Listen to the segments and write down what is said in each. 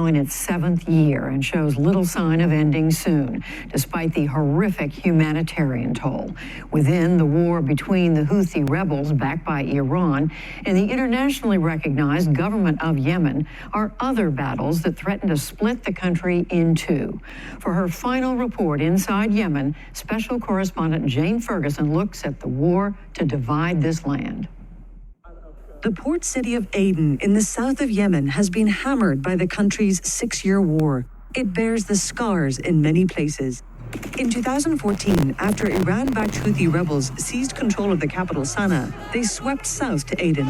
now in its 7th year and shows little sign of ending soon, despite the horrific humanitarian toll. Within the war between the Houthi rebels backed by Iran and the internationally recognized government of Yemen are other battles that threaten to split the country in two. For her final report inside Yemen, special correspondent Jane Ferguson looks at the war to divide this land. The port city of Aden in the south of Yemen has been hammered by the country's 6-year war. It bears the scars in many places. In 2014, after Iran-backed Houthi rebels seized control of the capital Sana'a, they swept south to Aden.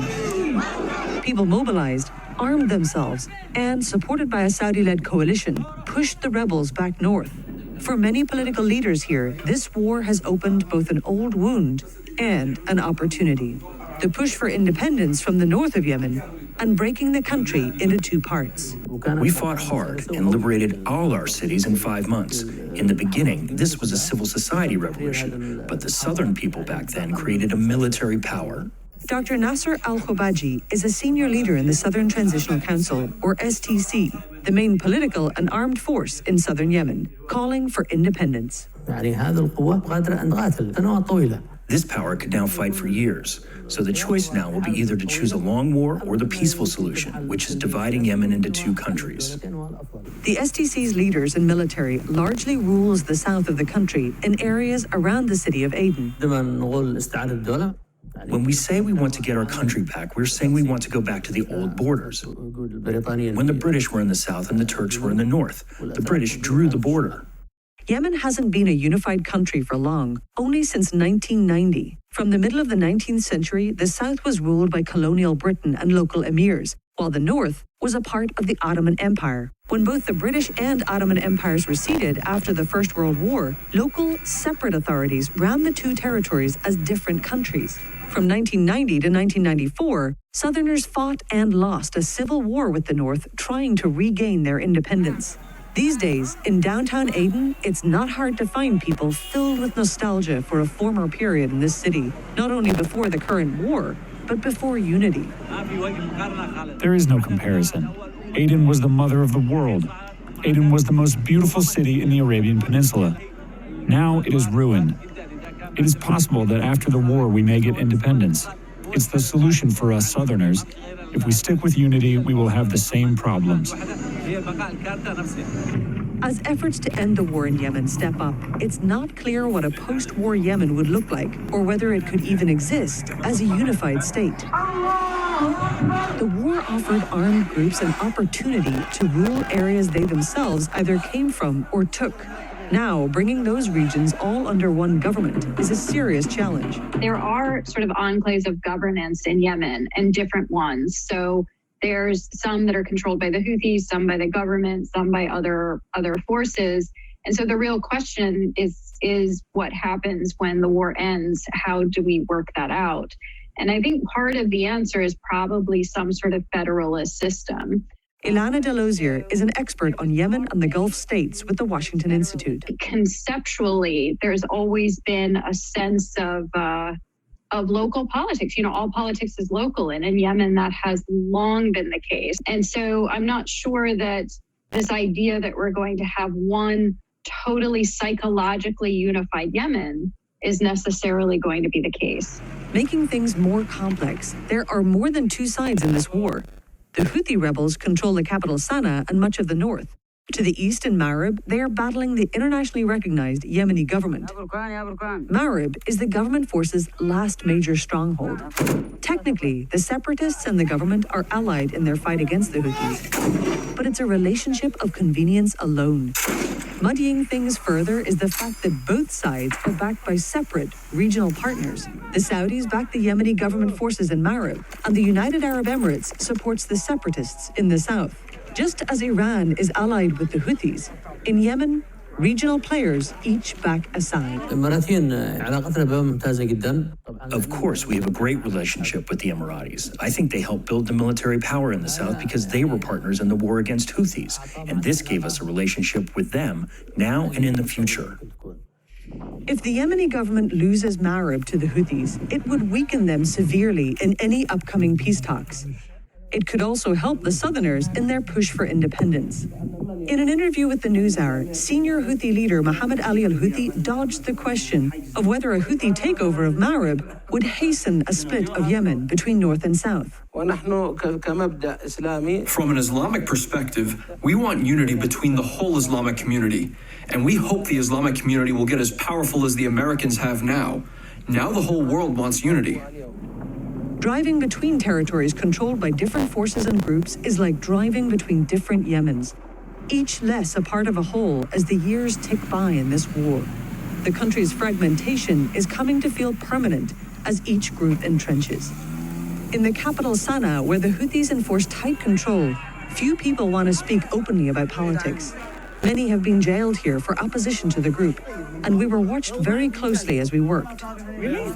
People mobilized, armed themselves, and, supported by a Saudi-led coalition, pushed the rebels back north. For many political leaders here, this war has opened both an old wound and an opportunity. The push for independence from the north of Yemen and breaking the country into two parts. We fought hard and liberated all our cities in 5 months. In the beginning, this was a civil society revolution, but the southern people back then created a military power. Dr. Nasser Al-Khobaji is a senior leader in the Southern Transitional Council, or STC, the main political and armed force in southern Yemen, calling for independence. This power could now fight for years. So the choice now will be either to choose a long war or the peaceful solution, which is dividing Yemen into two countries. The STC's leaders and military largely rules the south of the country in areas around the city of Aden. When we say we want to get our country back, we're saying we want to go back to the old borders. When the British were in the south and the Turks were in the north, the British drew the border. Yemen hasn't been a unified country for long, only since 1990. From the middle of the 19th century, the south was ruled by colonial Britain and local emirs, while the north was a part of the Ottoman Empire. When both the British and Ottoman empires receded after the First World War, local separate authorities ran the two territories as different countries. From 1990 to 1994, Southerners fought and lost a civil war with the North, trying to regain their independence. These days, in downtown Aden, it's not hard to find people filled with nostalgia for a former period in this city, not only before the current war, but before unity. There is no comparison. Aden was the mother of the world. Aden was the most beautiful city in the Arabian Peninsula. Now it is ruined. It is possible that after the war we may get independence. It's the solution for us Southerners. If we stick with unity, we will have the same problems. As efforts to end the war in Yemen step up, it's not clear what a post-war Yemen would look like, or whether it could even exist as a unified state. The war offered armed groups an opportunity to rule areas they themselves either came from or took. Now, bringing those regions all under one government is a serious challenge. There are sort of enclaves of governance in Yemen, and different ones. So there's some that are controlled by the Houthis, some by the government, some by other forces. And so the real question is what happens when the war ends? How do we work that out? And I think part of the answer is probably some sort of federalist system. Ilana Delosier is an expert on Yemen and the Gulf states with the Washington Institute. Conceptually, there's always been a sense of local politics. You know, all politics is local, and in Yemen that has long been the case. And so I'm not sure that this idea that we're going to have one totally psychologically unified Yemen is necessarily going to be the case. Making things more complex, there are more than two sides in this war. The Houthi rebels control the capital Sana'a and much of the north. To the east in Marib, they are battling the internationally recognized Yemeni government. Marib is the government force's last major stronghold. Technically, the separatists and the government are allied in their fight against the Houthis. But it's a relationship of convenience alone. Muddying things further is the fact that both sides are backed by separate regional partners. The Saudis back the Yemeni government forces in Marib, and the United Arab Emirates supports the separatists in the south. Just as Iran is allied with the Houthis, in Yemen, regional players each back a side. Of course, we have a great relationship with the Emiratis. I think they helped build the military power in the south because they were partners in the war against Houthis, and this gave us a relationship with them now and in the future. If the Yemeni government loses Marib to the Houthis, it would weaken them severely in any upcoming peace talks. It could also help the Southerners in their push for independence. In an interview with the NewsHour, senior Houthi leader Mohammed Ali al-Houthi dodged the question of whether a Houthi takeover of Marib would hasten a split of Yemen between north and south. From an Islamic perspective, we want unity between the whole Islamic community, and we hope the Islamic community will get as powerful as the Americans have now. Now the whole world wants unity. Driving between territories controlled by different forces and groups is like driving between different Yemens, each less a part of a whole as the years tick by in this war. The country's fragmentation is coming to feel permanent as each group entrenches. In the capital Sana'a, where the Houthis enforce tight control, few people want to speak openly about politics. Many have been jailed here for opposition to the group, and we were watched very closely as we worked.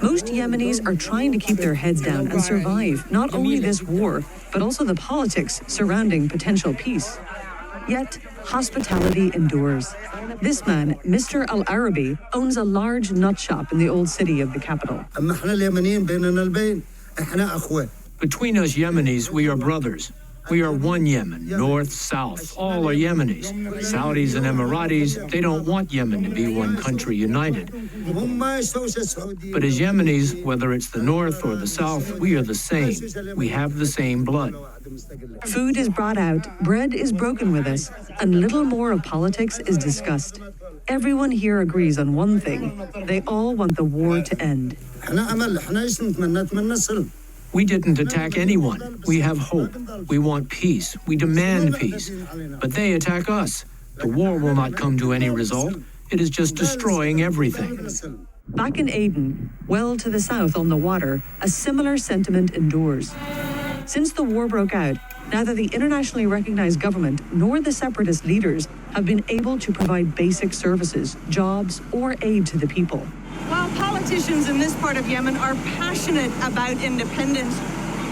Most Yemenis are trying to keep their heads down and survive not only this war, but also the politics surrounding potential peace. Yet, hospitality endures. This man, Mr. Al-Arabi, owns a large nut shop in the old city of the capital. Between us Yemenis, we are brothers. We are one Yemen, north, south, all are Yemenis. Saudis and Emiratis, they don't want Yemen to be one country united. But as Yemenis, whether it's the north or the south, we are the same. We have the same blood. Food is brought out, bread is broken with us, and little more of politics is discussed. Everyone here agrees on one thing. They all want the war to end. We didn't attack anyone. We have hope. We want peace. We demand peace. But they attack us. The war will not come to any result. It is just destroying everything. Back in Aden, well to the south on the water, a similar sentiment endures. Since the war broke out, neither the internationally recognized government nor the separatist leaders have been able to provide basic services, jobs, or aid to the people. While politicians in this part of Yemen are passionate about independence,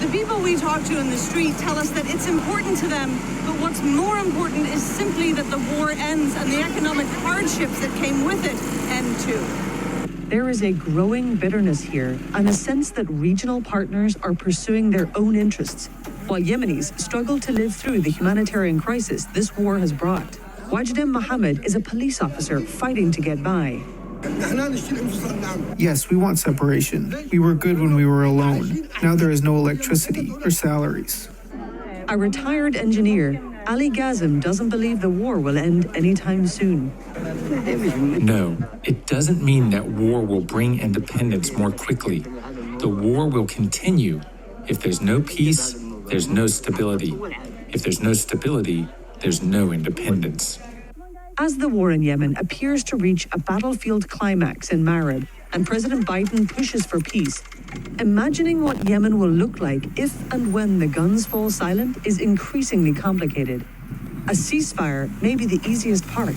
the people we talk to in the street tell us that it's important to them, but what's more important is simply that the war ends and the economic hardships that came with it end too. There is a growing bitterness here and a sense that regional partners are pursuing their own interests, while Yemenis struggle to live through the humanitarian crisis this war has brought. Wajdim Mohammed is a police officer fighting to get by. Yes, we want separation. We were good when we were alone. Now there is no electricity or salaries. A retired engineer, Ali Ghazem doesn't believe the war will end anytime soon. No, it doesn't mean that war will bring independence more quickly. The war will continue. If there's no peace, there's no stability. If there's no stability, there's no independence. As the war in Yemen appears to reach a battlefield climax in Marib and President Biden pushes for peace, imagining what Yemen will look like if and when the guns fall silent is increasingly complicated. A ceasefire may be the easiest part.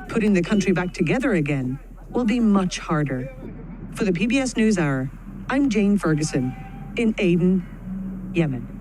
Putting the country back together again will be much harder. For the PBS NewsHour, I'm Jane Ferguson in Aden, Yemen.